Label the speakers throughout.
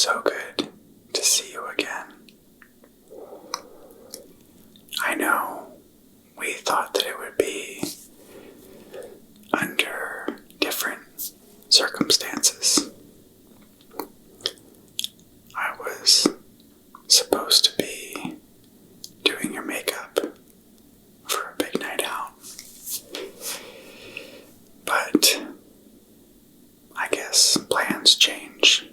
Speaker 1: so good to see you again. I know we thought that it would be under different circumstances. I was supposed to be doing your makeup for a big night out, but I guess plans change.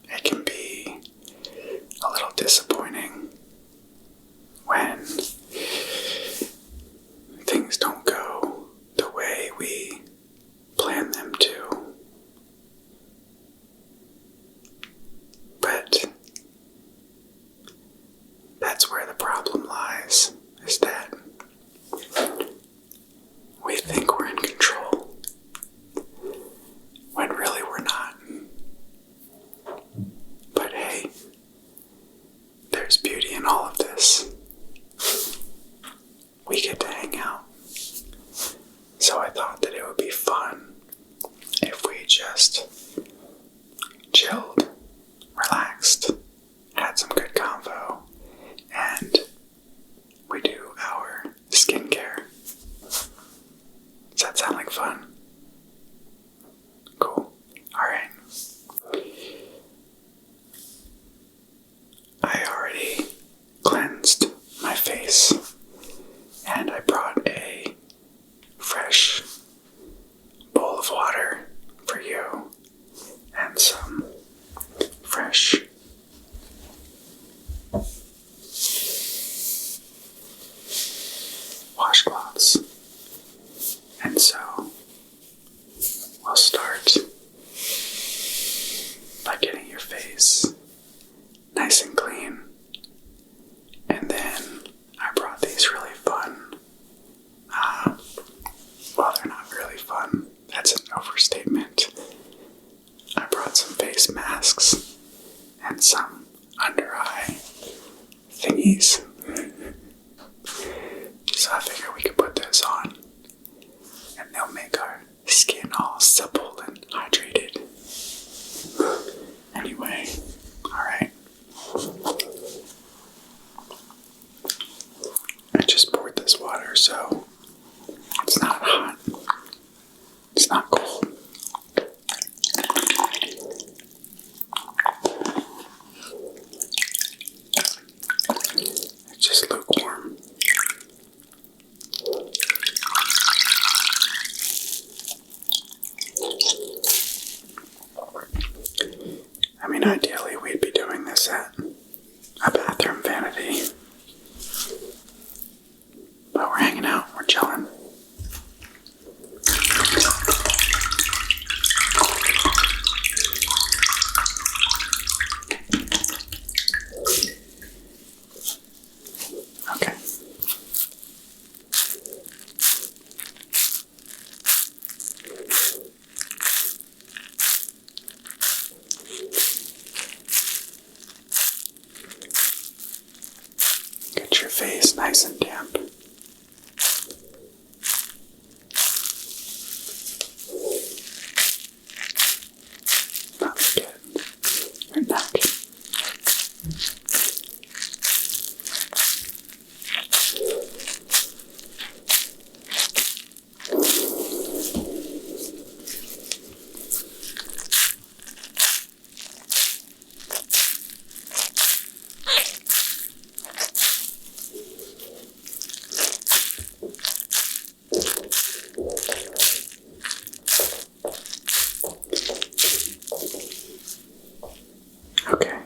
Speaker 1: It can be a little disappointing when things don't go the way we plan them to. But that's where the problem lies, is that we think we're in control when really we're not. But hey, there's beauty in all of this. We get to hang out. So I thought that it would be fun if we just chilled, relaxed, had some good convo, and we do our skincare. Does that sound like fun? Cool. Alright. I already cleansed my face, and I brought a fresh bowl of water for you, and some fresh washcloths. And so we'll start by getting your face nice and clean. And then I brought these really fun, well, they're not really fun, that's an overstatement. I brought some face masks and some under eye thingies. So I figured we could put those on, and they'll make our skin all supple and hydrated. Anyway, alright. I just poured this water, so it's not hot. It's not cold. It's just lukewarm. I mean, ideally we'd be doing this at a bathroom vanity. But we're hanging out, we're chilling. Okay. Get your face nice and damp. Not forget your neck. Okay.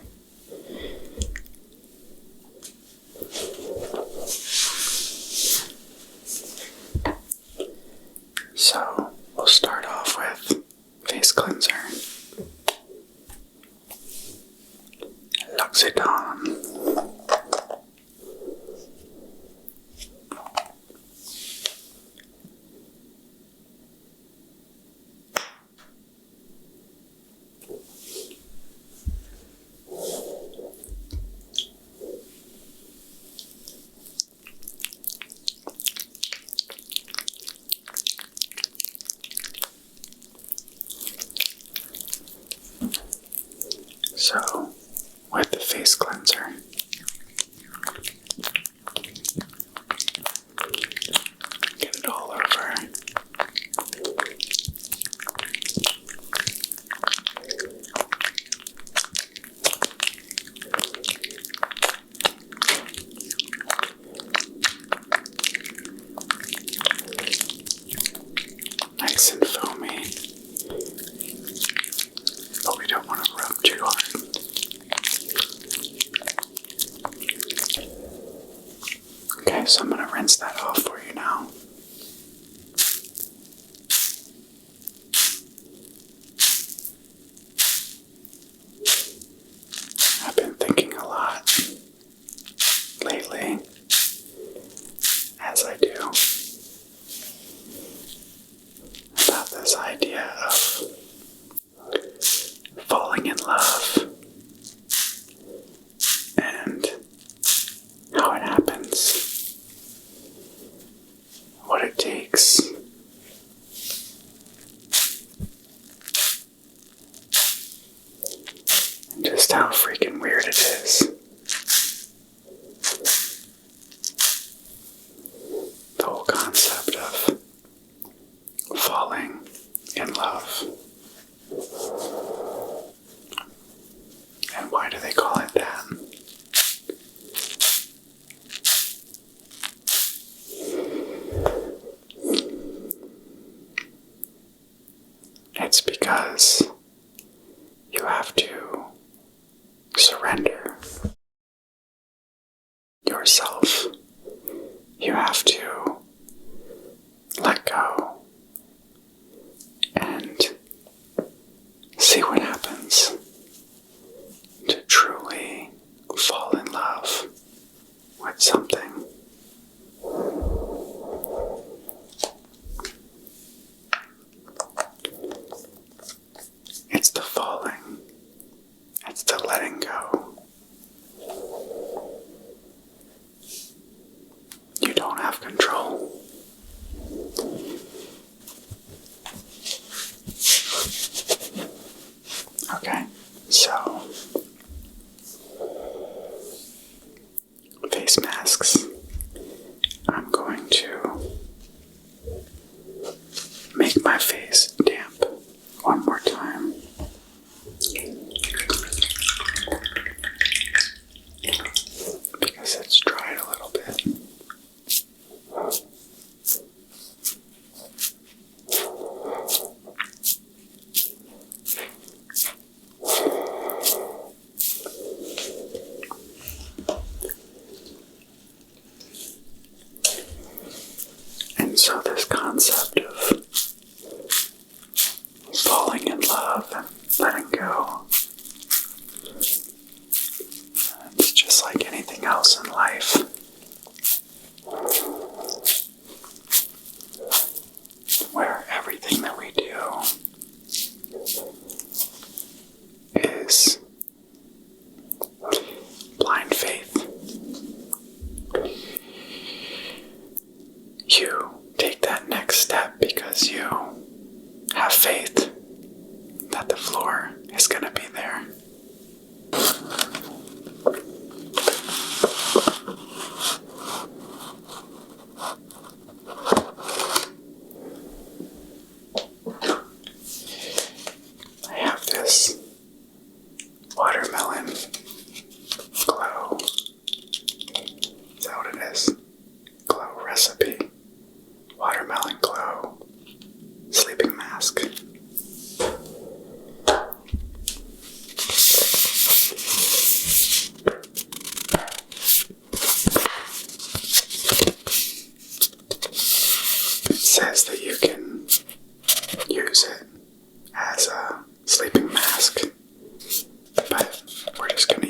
Speaker 1: So we'll start off with face cleanser. L'Occitane. So, with the face cleanser, get it all over. Nice and foamy, but we don't want to rub too hard. Okay, so I'm going to rinse that off for you now. I've been thinking a lot lately, as I do, about this idea of falling in love and how it happens, what it takes, and just how freaking weird it is. The whole concept of falling in love. And why do they call it that? It's because you have to surrender yourself. You have to let go and see what happens to truly fall in love with something. It's the falling. It's the letting go. You don't have control. Okay, so face masks. I'm going to make my face damp one more time. Because it's dried a little bit. And so this concept of falling in love and letting go, it's just like anything else in life. Where everything that we do is blind faith. You take that next step because you have faith that the floor is going to be there. I have this watermelon glow. Is that what it is? Glow recipe. Watermelon glow sleeping mask. It says that you can use it as a sleeping mask, but we're just going to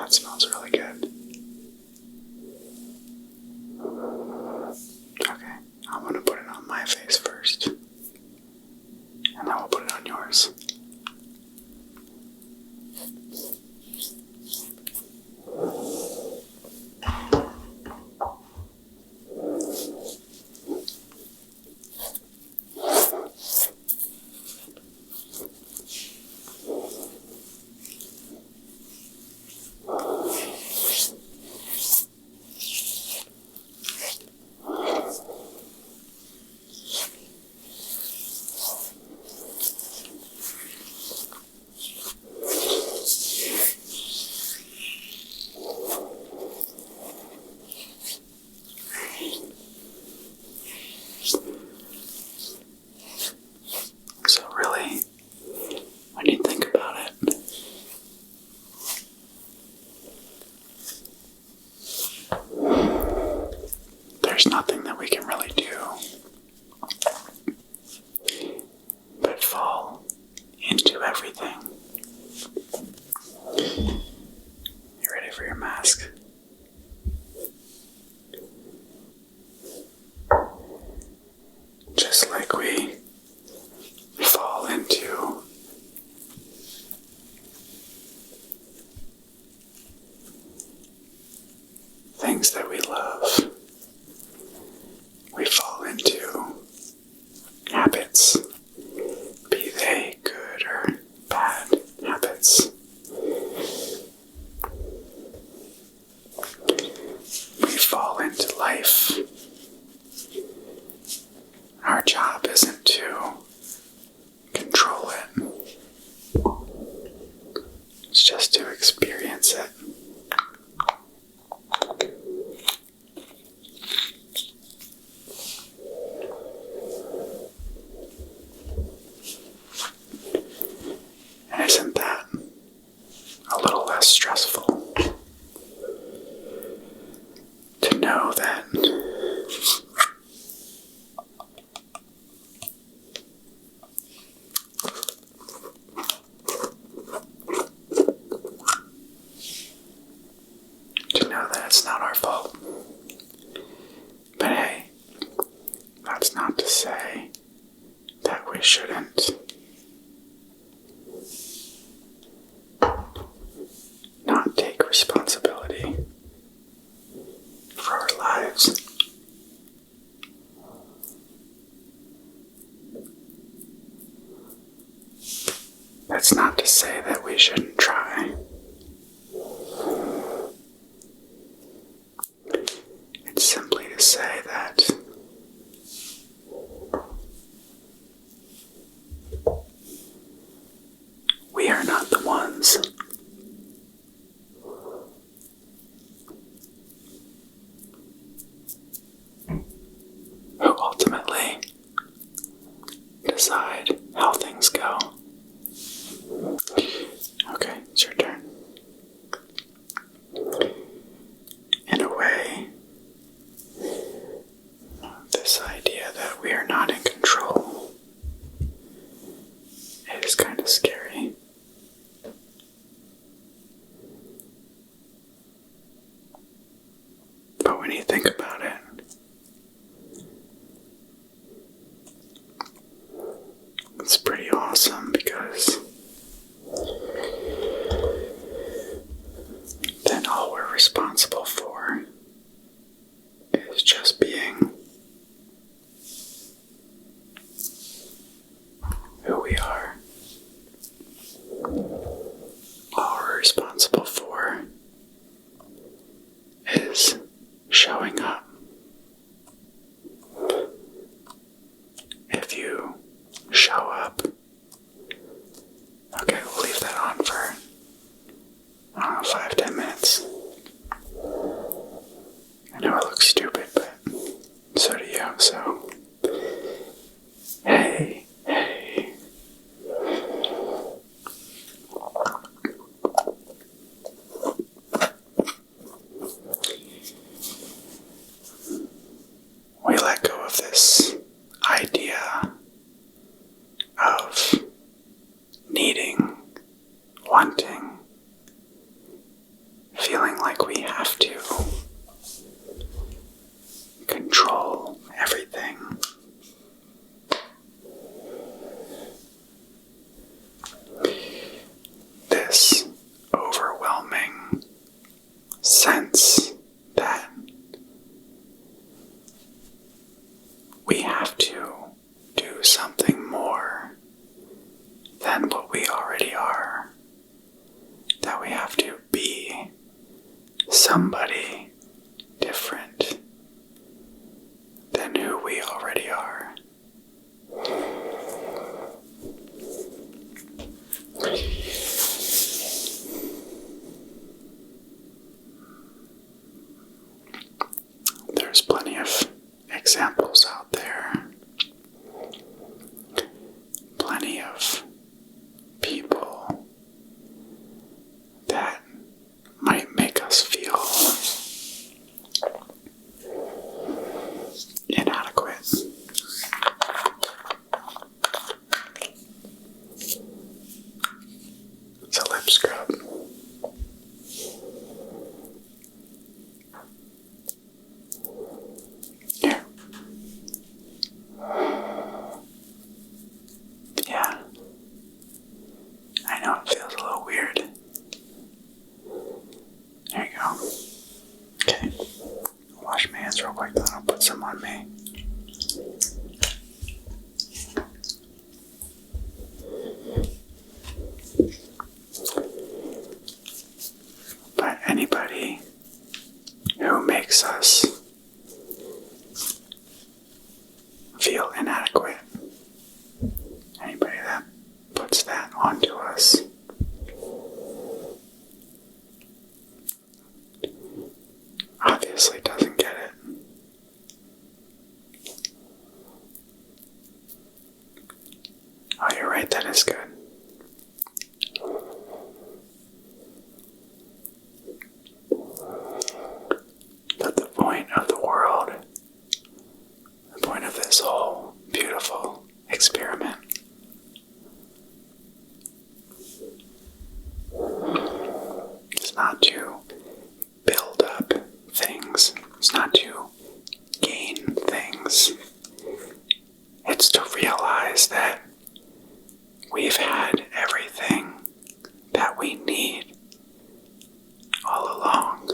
Speaker 1: that smells really good. Okay, I'm gonna put it on my face first, and then we'll put it on yours. So really, when you think about it, there's nothing that we can really do but fall into everything. You ready for your mask? Just like we fall into things that we love, we fall into habits, be they good or bad habits. We fall into life. Our job isn't to control it. It's just to experience it. And isn't that a little less stressful to know that it's not our fault? But hey, that's not to say that we shouldn't not take responsibility for our lives. That's not to say that we shouldn't try. It's simply to say that we are not the ones who ultimately decide how things go. Okay, it's your turn. In a way, this idea that we are not in control is kind of scary. But when you think about it, it's pretty awesome because then all we're responsible for is just being who we are. All we're responsible for is showing up. If you show up, okay, we'll leave that on for, 5-10 minutes. I know it looks stupid, but so do you, so. Hey. We let go of this idea of needing, wanting, that we have to be somebody different than who we already are. There's plenty of examples out there. Plenty of people that might make us feel inadequate. It's a lip scrub. Here. Yeah. I know it feels a little weird. There you go. Okay. Wash my hands real quick, then I'll put some on me. But anybody who makes us feel inadequate, anybody that puts that onto us, obviously doesn't get it. Oh, you're right, that is good. But the point of the world, the point of this whole beautiful experiment, is not to build up things. It's not to gain things. It's to realize that we've had everything that we need all along.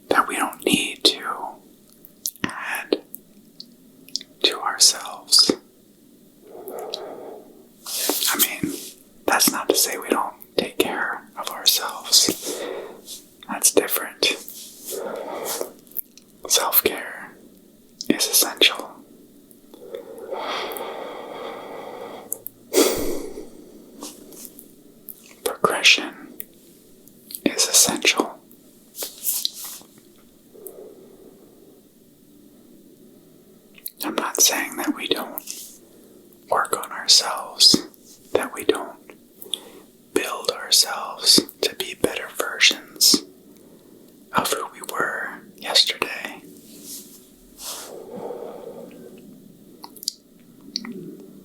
Speaker 1: That we don't need to add to ourselves. I mean, that's not to say we don't take care of ourselves. That's different. Self-care is essential. Progression is essential. I'm not saying that we don't work on ourselves, that we don't build ourselves to be better versions of who we were yesterday.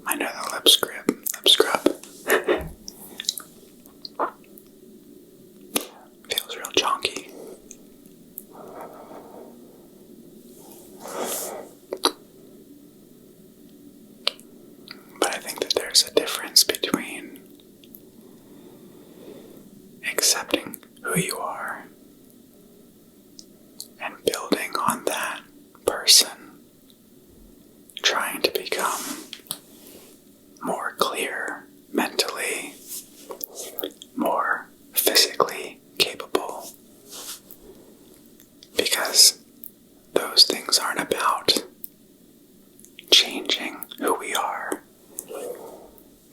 Speaker 1: Another lip scrub. Feels real chunky. But I think that there's a difference between accepting who you are and building on that person, trying to become more clear mentally, more physically capable, because those things aren't about changing who we are.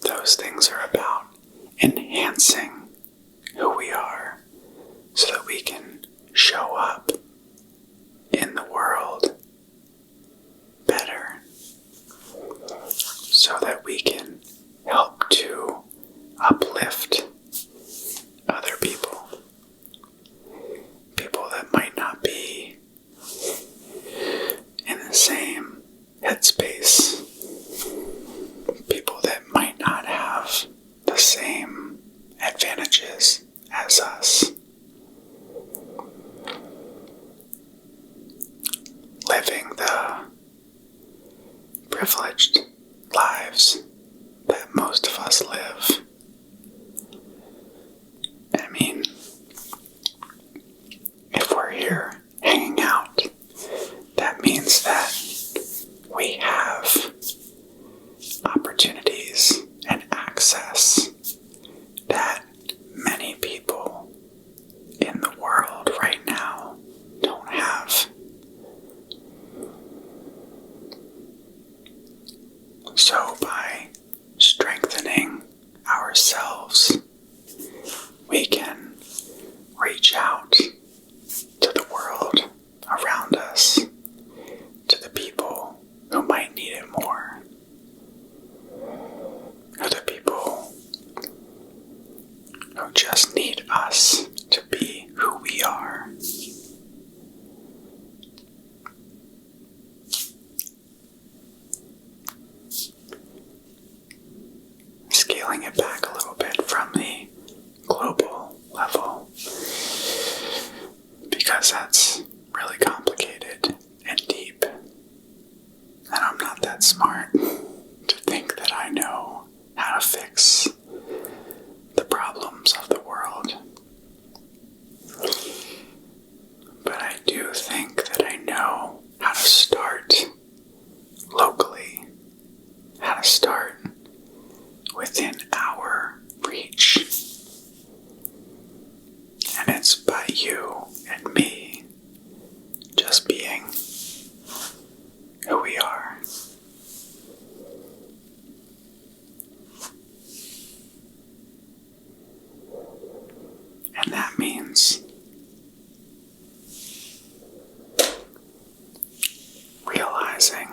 Speaker 1: Those things are about enhancing who we are so that we can show up in the world better, so that we can help to uplift other people. People that might not be in the same headspace. People that might not have the same advantages as us. Living the privileged lives that most of us live. I mean, if we're here hanging out, that means that we have opportunities So by strengthening ourselves, we can reach out to the world around us, to the people who might need it more, other people who just need us to be who we are. Scaling it back a little bit from the global level, because that's really complicated and deep, and I'm not that smart to think that I know how to fix the problems of the world. But I do think that I know how to start locally, how to start within our reach. And it's by you and me just being who we are. And that means realizing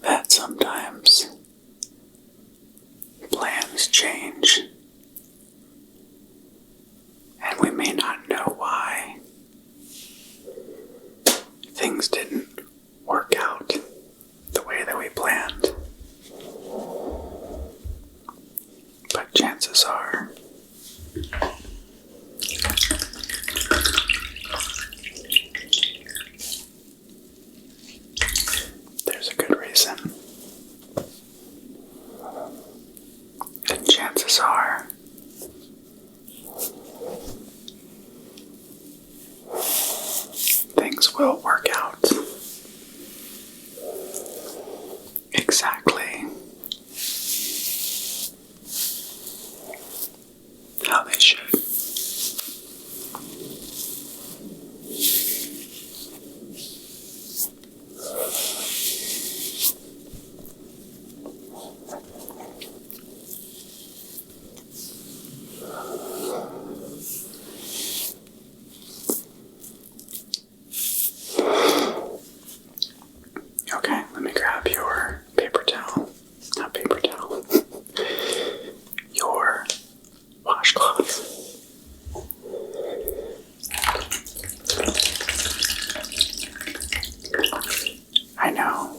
Speaker 1: that sometimes plans change, and we may not know why. Things didn't work out the way that we planned. But chances are there's a good reason. And chances are things will work out exactly how they should. Okay, let me grab your paper towel. Not paper towel. Your washcloth. I know.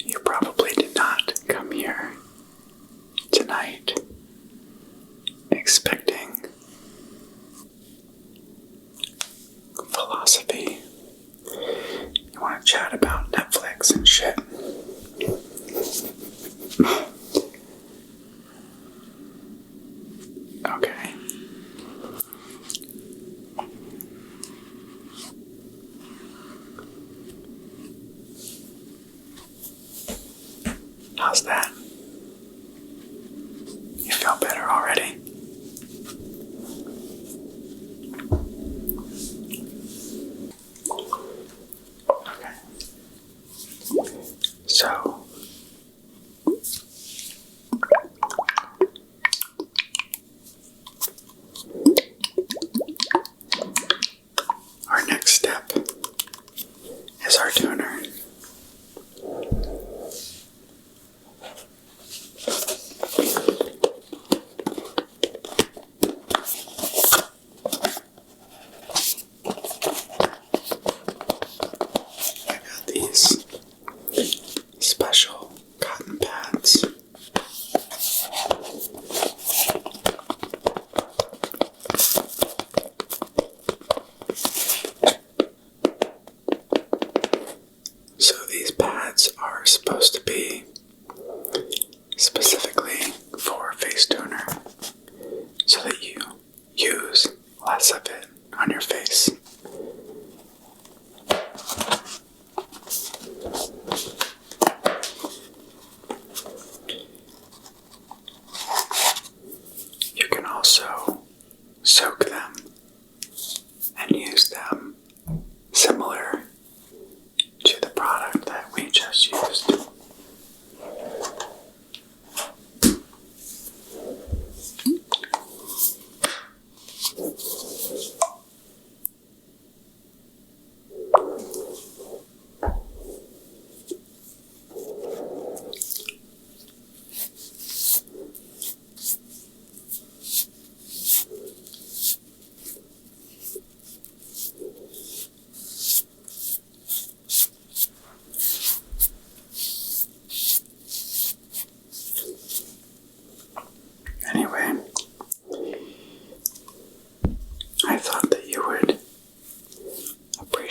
Speaker 1: You probably did not come here tonight expecting philosophy. You want to chat about Netflix and shit. Okay. How's that? You feel better already? Okay. So, our next step is our tuner. I got these special cotton pads.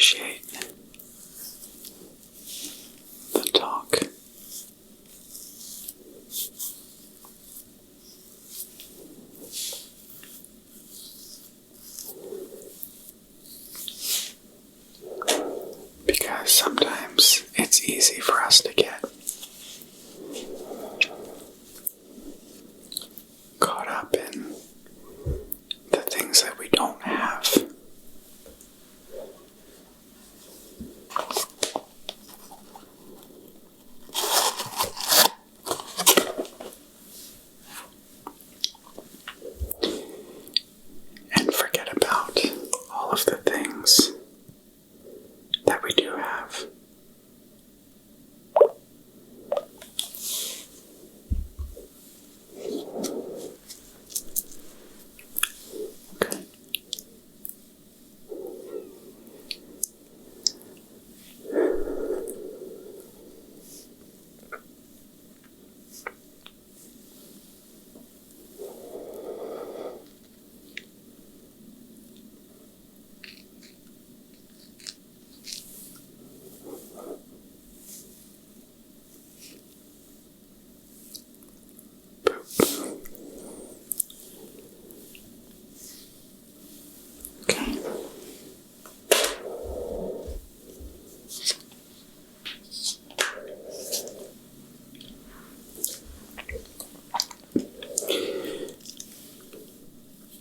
Speaker 1: appreciate the talk. Because sometimes it's easy for us to get caught up in the things that we don't have. And forget about all of the things that we do have. Okay.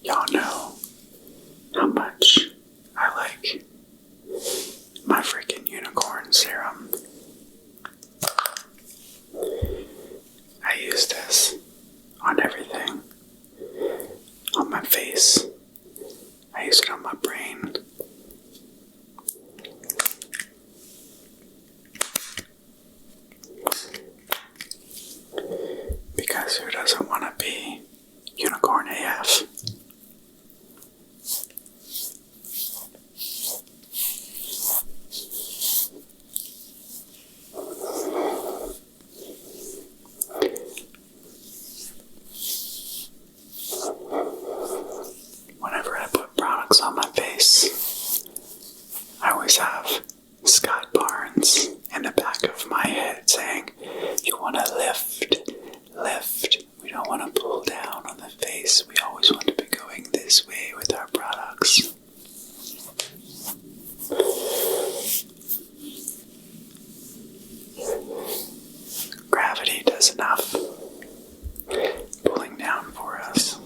Speaker 1: Y'all know how much I like my freaking unicorn serum. I use this on everything. On my face. I use it on my brain. Because who doesn't want to be unicorn AF? Whenever I put products on my face, I always have Scott Barnes in the back of my head saying, you want to lift, lift. We don't want to pull down on the face. We always want to be going this way with our products. Gravity does enough pulling down for us.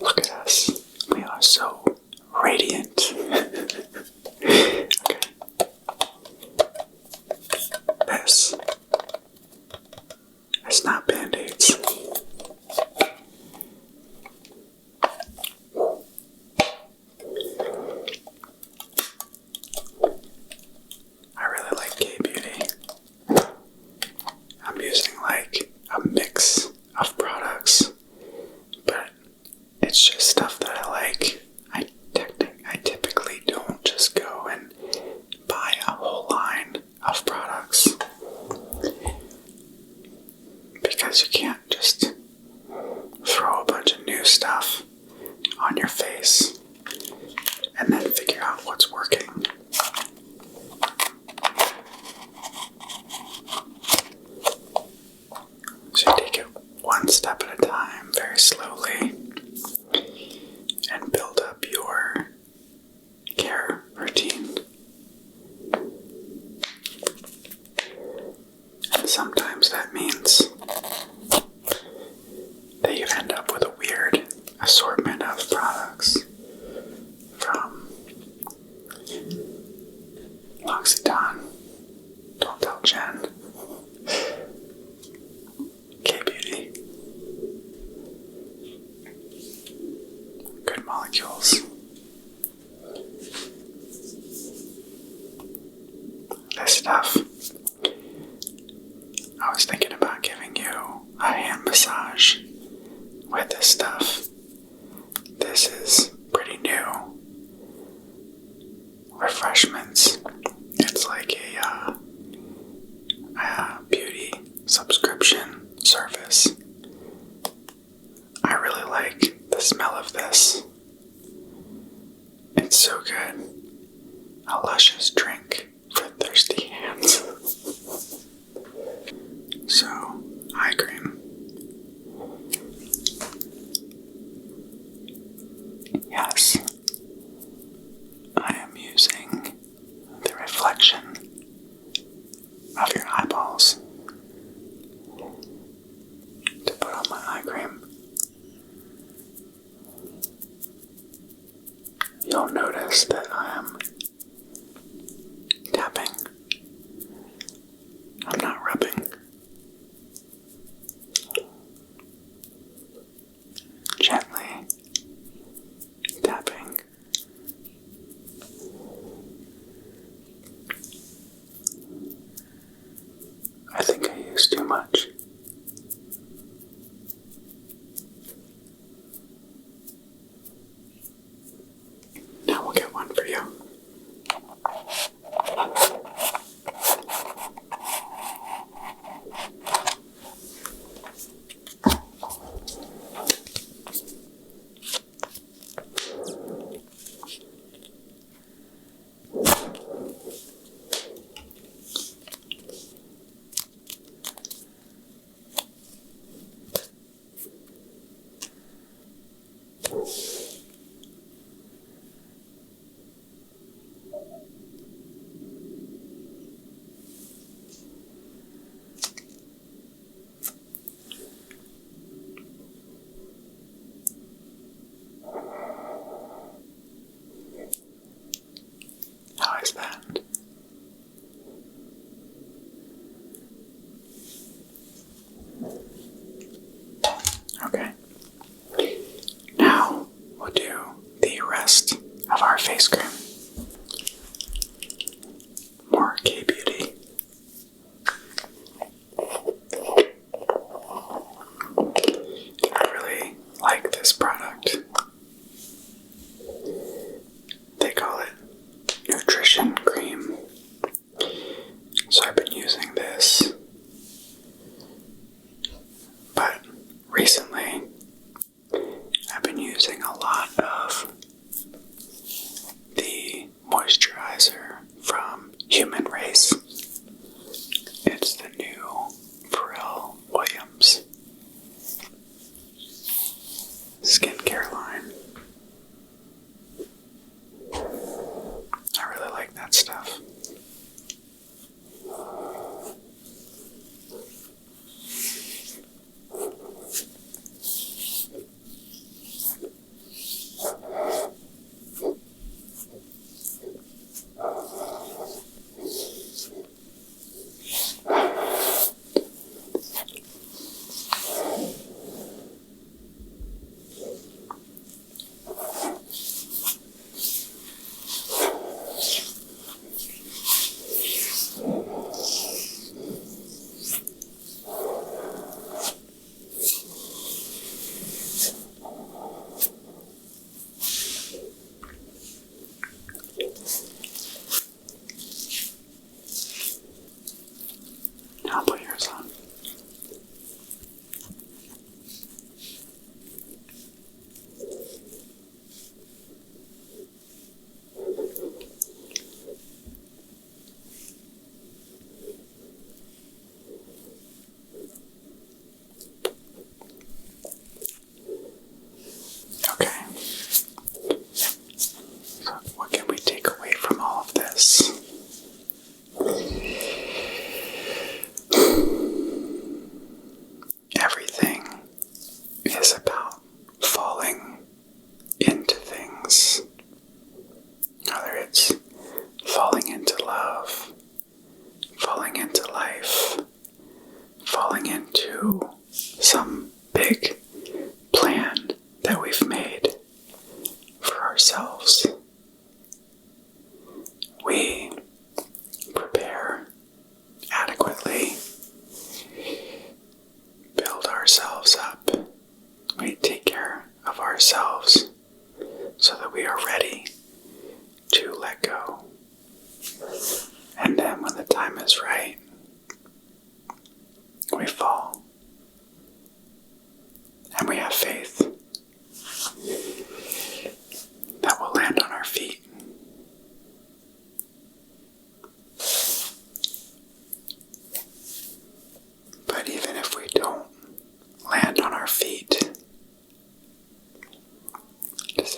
Speaker 1: Look at us. We are so radiant. Okay. This is not Band-Aids. I really like K-Beauty. I'm using like a mix of products, but it's just stuff that I like. I typically don't just go and buy a whole line of products because you can't just throw a bunch of new stuff on your face and then figure out what's working. So you take it one step at a time, very slowly, and build up your care routine. And sometimes that means that you end up with a weird assortment of products from L'Occitane, Don't Tell Jen, K-Beauty, Good Molecules. This stuff, I was thinking about giving you a hand massage with this stuff. This is pretty new. Refreshments. It's like a beauty subscription service. I really like the smell of this. It's so good. A luscious drink for thirsty hands. So, eye cream. Yes, I am using the reflection of your eyeballs to put on my eye cream. You'll notice that I am tapping. I'm not rubbing. Gently tapping. I think I used too much. Now we'll get one for you. How is that? Okay. Now we'll do the rest of our face cream. More K-Beauty. I really like this product. They call it nutrition cream. So I've been using this, but recently I've been using a lot of the moisturizer from Human Race. It's the new Pharrell Williams skincare line. I really like that stuff.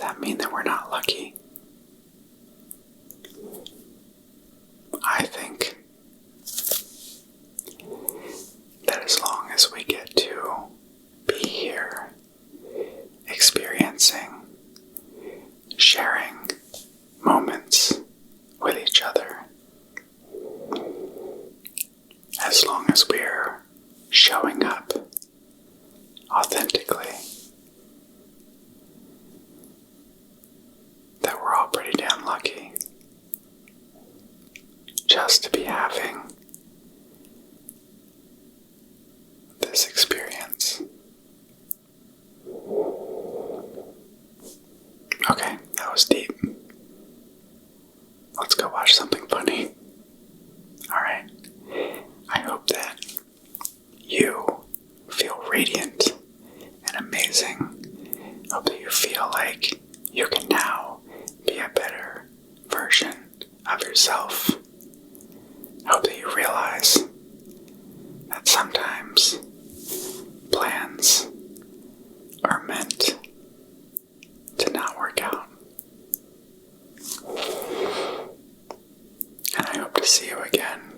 Speaker 1: that mean that we're not lucky? I think that as long as we get to be here, experiencing, sharing moments with each other, as long as we're showing up authentically, that we're all pretty damn lucky just to be having this experience. Okay, that was deep. Let's go watch something funny. Alright, I hope that you feel radiant and amazing. I hope that you feel like you can now be a better version of yourself. I hope that you realize that sometimes plans are meant to not work out. And I hope to see you again